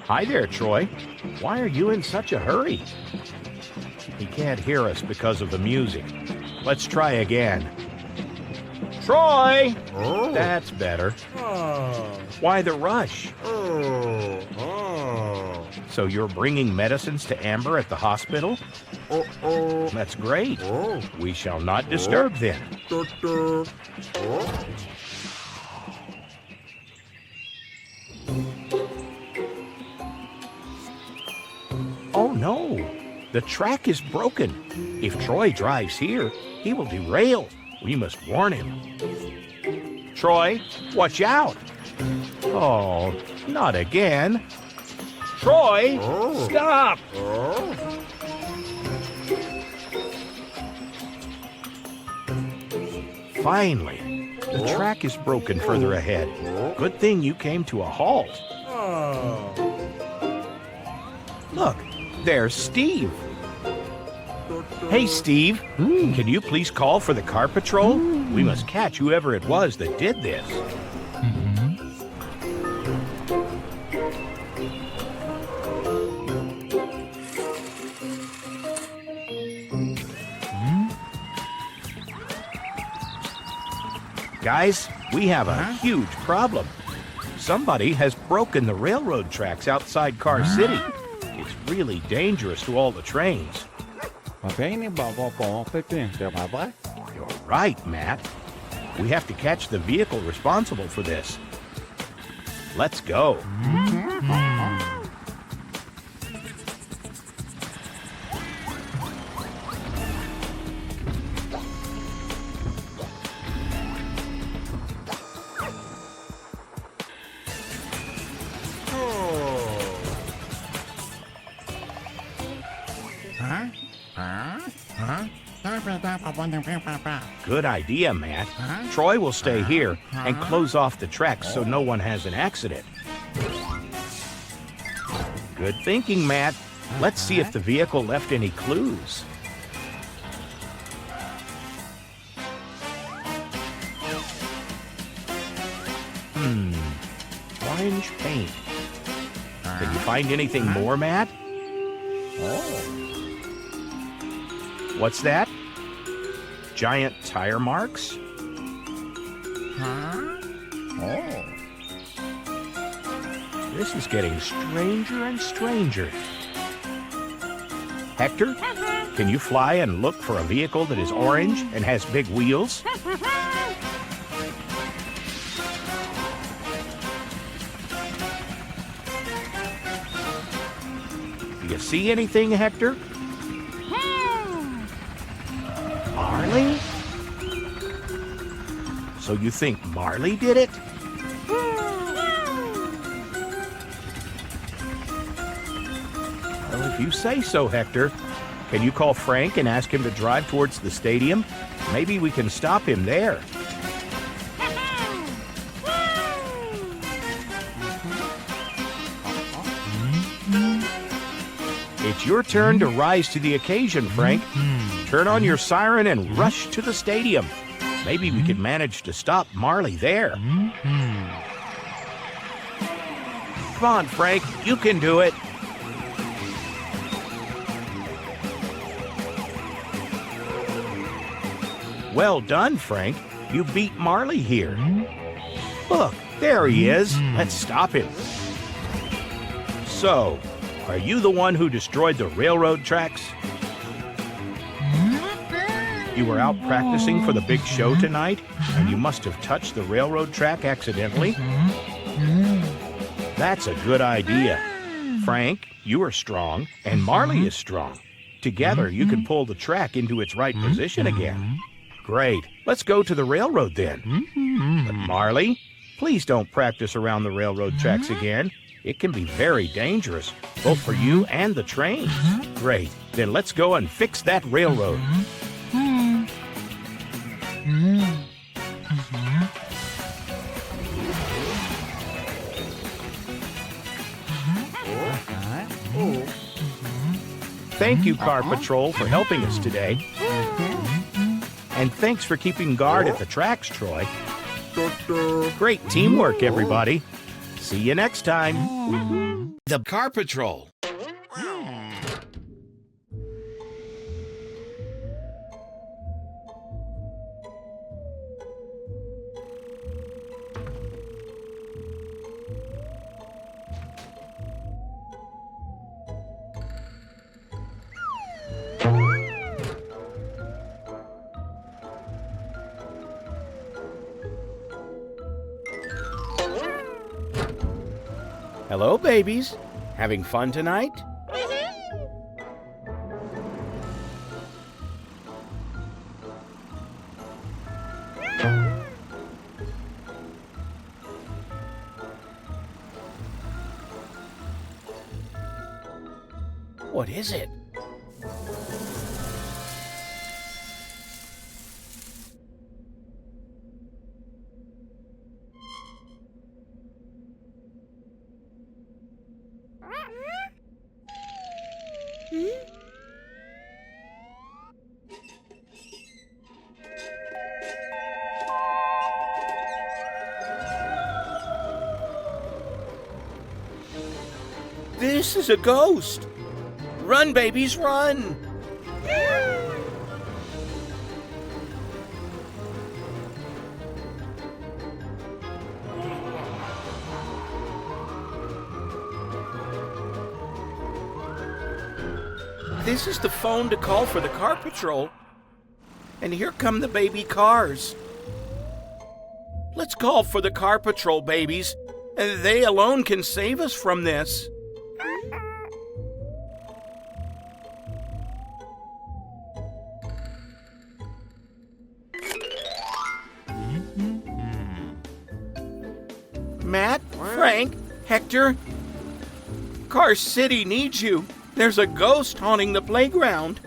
Hi there, Troy. Why are you in such a hurry? He can't hear us because of the music. Let's try again. Troy! Oh. That's better. Oh. Why the rush? Oh. Oh. So you're bringing medicines to Amber at the hospital? Oh. That's great. Oh. We shall not disturb then. Oh. Oh no! The track is broken. If Troy drives here, he will derail. We must warn him. Troy, watch out! Oh, not again. Troy, Oh. stop! Oh. Finally, the track is broken further ahead. Good thing you came to a halt. Oh. Look, there's Steve. Hey, Steve, can you please call for the car patrol? We must catch whoever it was that did this. Guys, we have a huge problem. Somebody has broken the railroad tracks outside Car City. It's really dangerous to all the trains. You're right, Matt. We have to catch the vehicle responsible for this. Let's go. Good idea, Matt. Troy will stay here and close off the tracks so no one has an accident. Good thinking, Matt. Let's see if the vehicle left any clues. Orange paint. Can you find anything more, Matt? What's that? Giant tire marks? This is getting stranger and stranger. Hector, can you fly and look for a vehicle that is orange and has big wheels? Do you see anything, Hector? Marley? So you think Marley did it? Well, if you say so, Hector. Can you call Frank and ask him to drive towards the stadium? Maybe we can stop him there. It's your turn to rise to the occasion, Frank. Turn on your siren and rush to the stadium. Maybe we can manage to stop Marley there. Come on, Frank, you can do it. Well done, Frank. You beat Marley here. Look, there he is. Let's stop him. So, are you the one who destroyed the railroad tracks? You were out practicing for the big show tonight, and you must have touched the railroad track accidentally? That's a good idea. Frank, you are strong, and Marley is strong. Together, you can pull the track into its right position again. Great. Let's go to the railroad then. But Marley, please don't practice around the railroad tracks again. It can be very dangerous, both for you and the trains. Great. Then let's go and fix that railroad. Thank you, Car Patrol, for helping us today. And thanks for keeping guard at the tracks, Troy. Da-da. Great teamwork, everybody. See you next time. The Car Patrol. Hello, babies. Having fun tonight? What is it? This is a ghost. Run, babies, run. This is the phone to call for the car patrol. And here come the baby cars. Let's call for the car patrol, babies. And they alone can save us from this. Matt, Frank, Hector, Car City needs you. There's a ghost haunting the playground.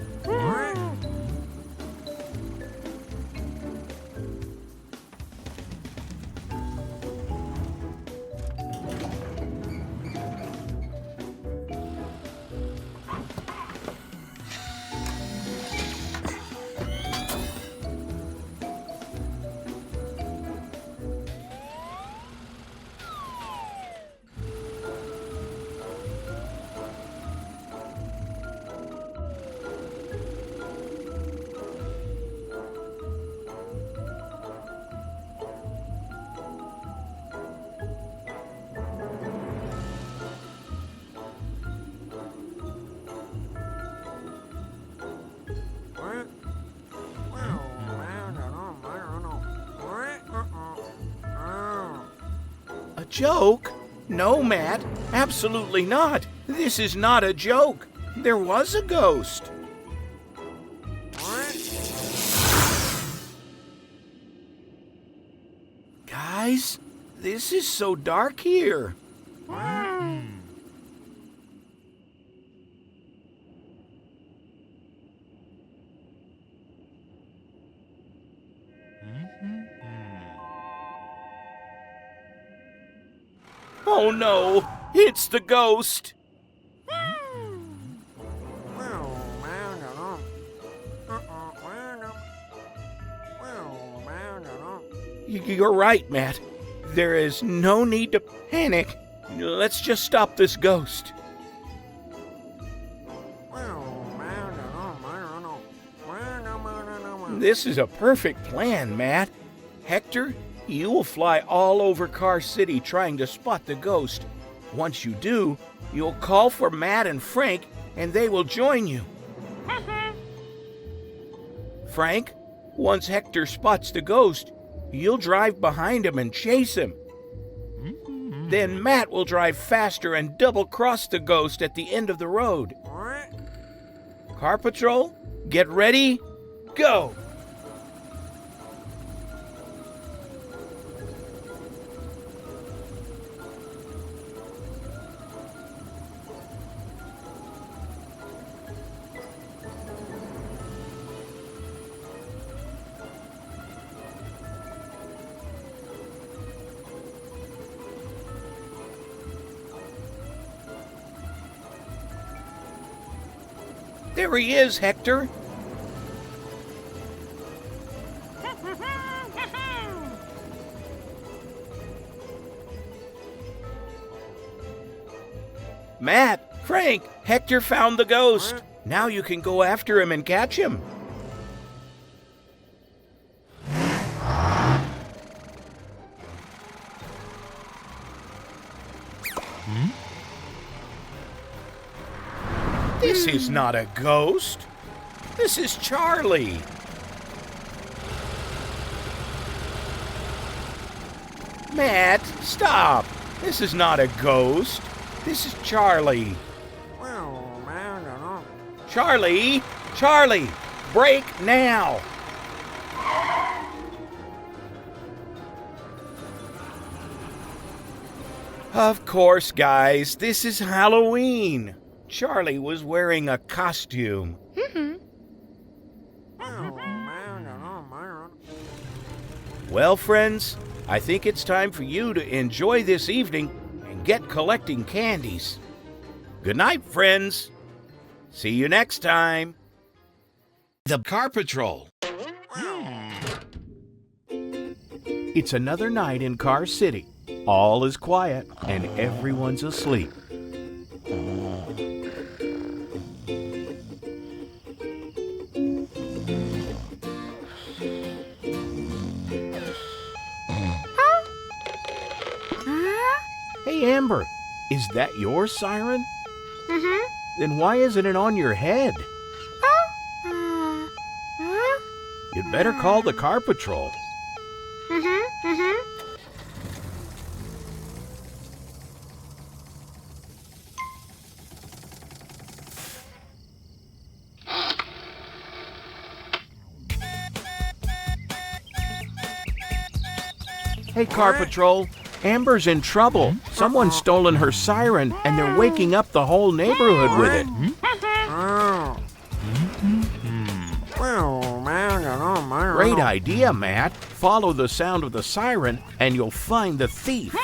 A joke? No, Matt, absolutely not. This is not a joke. There was a ghost. Guys, this is so dark here. Oh no, it's the ghost. You're right, Matt. There is no need to panic. Let's just stop this ghost. This is a perfect plan, Matt. Hector, you will fly all over Car City trying to spot the ghost. Once you do, you'll call for Matt and Frank, and they will join you. Frank, once Hector spots the ghost, you'll drive behind him and chase him. Then Matt will drive faster and double-cross the ghost at the end of the road. Car Patrol, get ready, go! There he is, Hector. Matt, Frank, Hector found the ghost. Now you can go after him and catch him. This is not a ghost. This is Charlie. Matt, stop. This is not a ghost. This is Charlie. Charlie! Charlie! Break now! Of course, guys, this is Halloween. Charlie was wearing a costume. Well, friends, I think it's time for you to enjoy this evening and get collecting candies. Good night, friends. See you next time. The Car Patrol. It's another night in Car City. All is quiet and everyone's asleep. Hey, Amber, is that your siren? Then why isn't it on your head? You'd better call the Car Patrol. Hey, Car Patrol. Amber's in trouble. Someone's stolen her siren, and they're waking up the whole neighborhood with it. Great idea, Matt. Follow the sound of the siren, and you'll find the thief.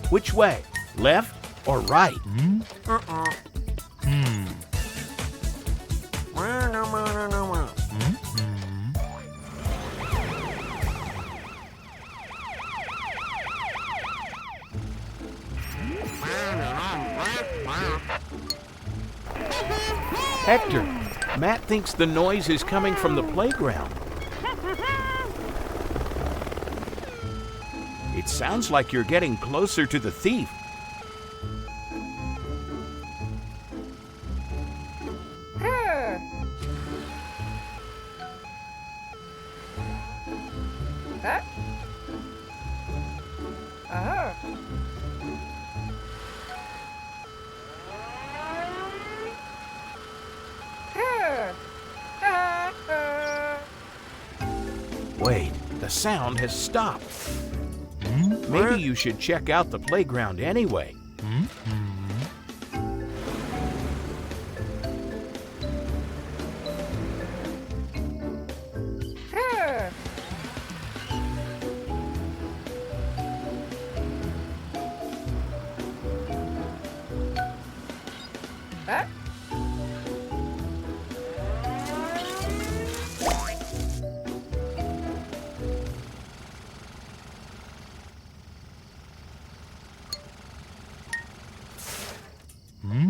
Which way? Left or right? Hector, Matt thinks the noise is coming from the playground. It sounds like you're getting closer to the thief. Wait, the sound has stopped. Maybe you should check out the playground anyway.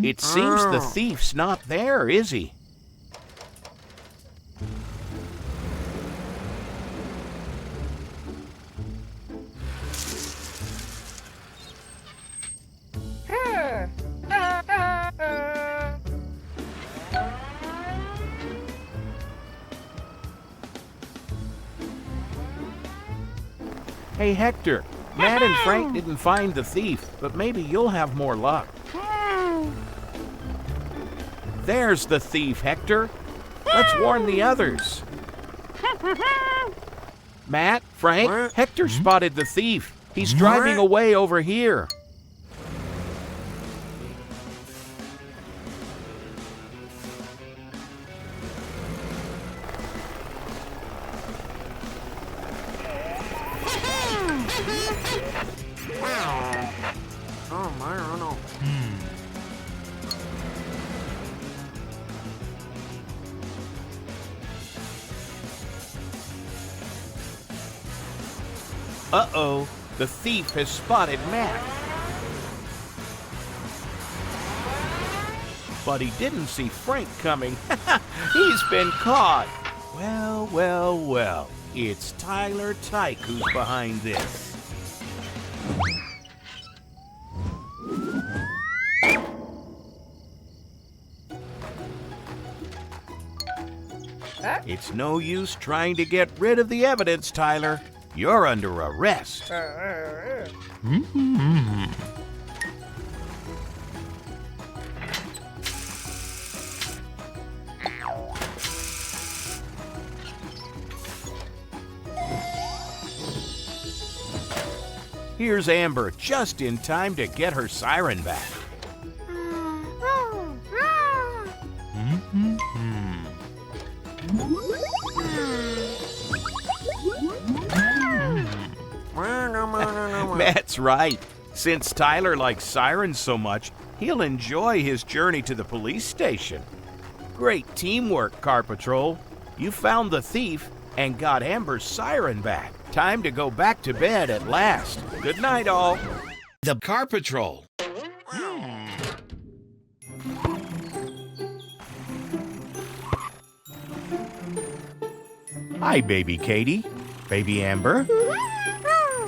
It seems the thief's not there, is he? Hey, Hector, Matt and Frank didn't find the thief, but maybe you'll have more luck. There's the thief, Hector. Let's warn the others. Matt, Frank, Hector spotted the thief. He's driving away over here. Oh my, oh no. Uh-oh, the thief has spotted Matt. But he didn't see Frank coming. He's been caught. Well, well, well. It's Tyler Tyke who's behind this. It's no use trying to get rid of the evidence, Tyler. You're under arrest. Here's Amber just in time to get her siren back. Matt's right. Since Tyler likes sirens so much, he'll enjoy his journey to the police station. Great teamwork, Car Patrol. You found the thief and got Amber's siren back. Time to go back to bed at last. Good night, all. The Car Patrol. Hi, Baby Katie. Baby Amber.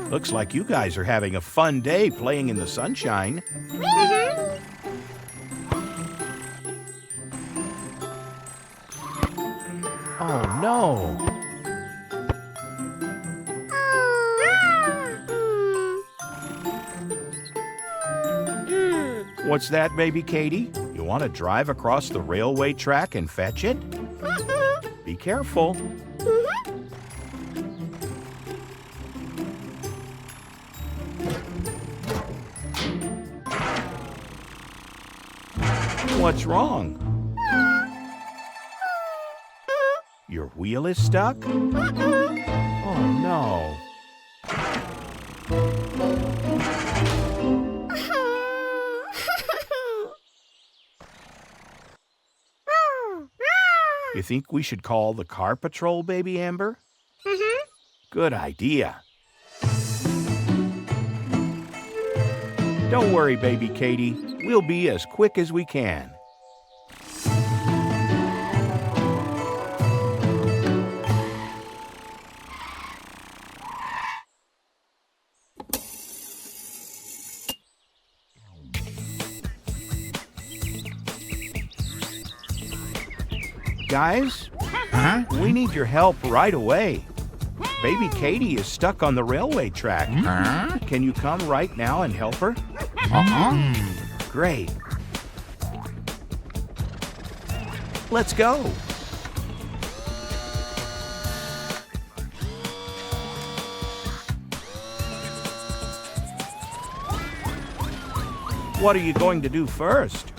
Looks like you guys are having a fun day playing in the sunshine. Oh, no. What's that, Baby Katie? You want to drive across the railway track and fetch it? Be careful. What's wrong? Your wheel is stuck? Oh, no. You think we should call the Car Patrol, Baby Amber? Good idea. Don't worry, Baby Katie. We'll be as quick as we can. Guys, we need your help right away. Baby Katie is stuck on the railway track. Can you come right now and help her? Great. Let's go. What are you going to do first?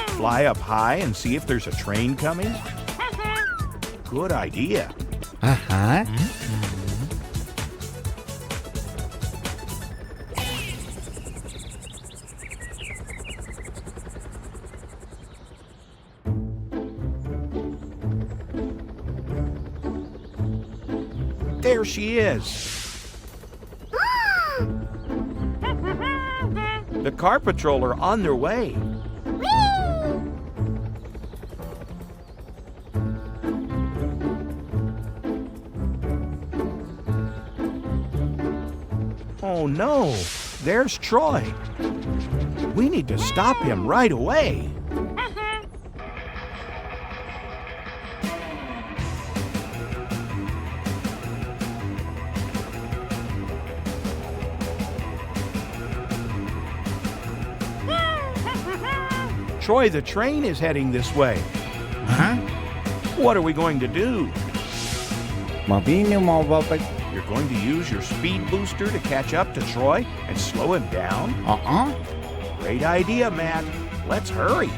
Fly up high and see if there's a train coming? Good idea. There she is. The Car Patrol are on their way. Oh no, there's Troy. We need to stop him right away. Troy, the train is heading this way. What are we going to do? You're going to use your speed booster to catch up to Troy and slow him down? Great idea, Matt. Let's hurry.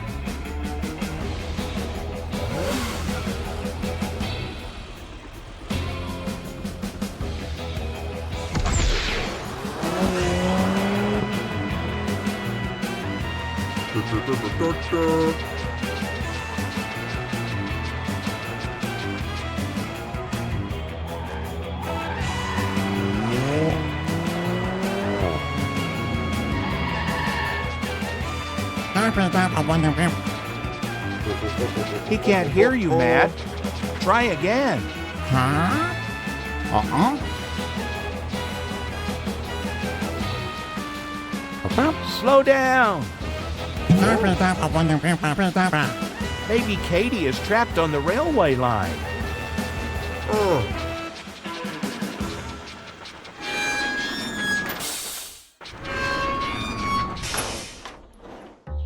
He can't hear you, Matt. Try again. Huh? Slow down. Maybe Katie is trapped on the railway line.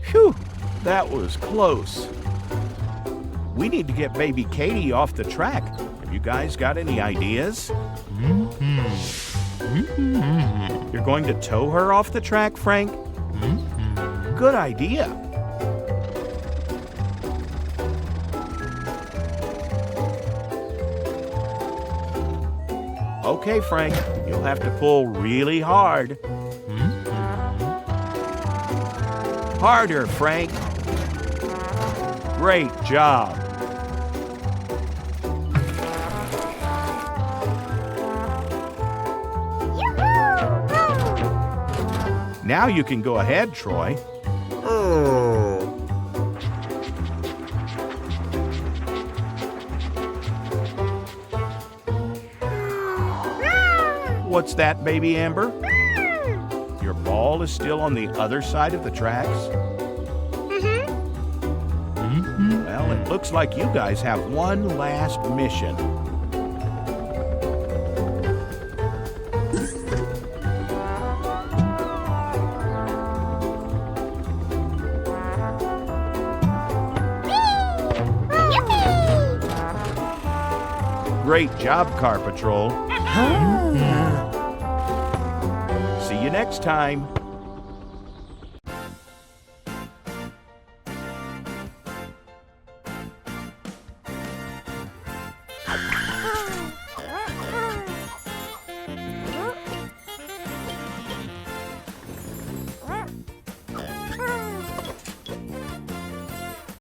Phew, that was close. We need to get baby Katie off the track. Have you guys got any ideas? You're going to tow her off the track, Frank? Good idea. Okay, Frank, you'll have to pull really hard. Harder, Frank. Great job. Now you can go ahead, Troy. What's that, baby Amber? Your ball is still on the other side of the tracks? Well, it looks like you guys have one last mission. Great job, Car Patrol. See you next time.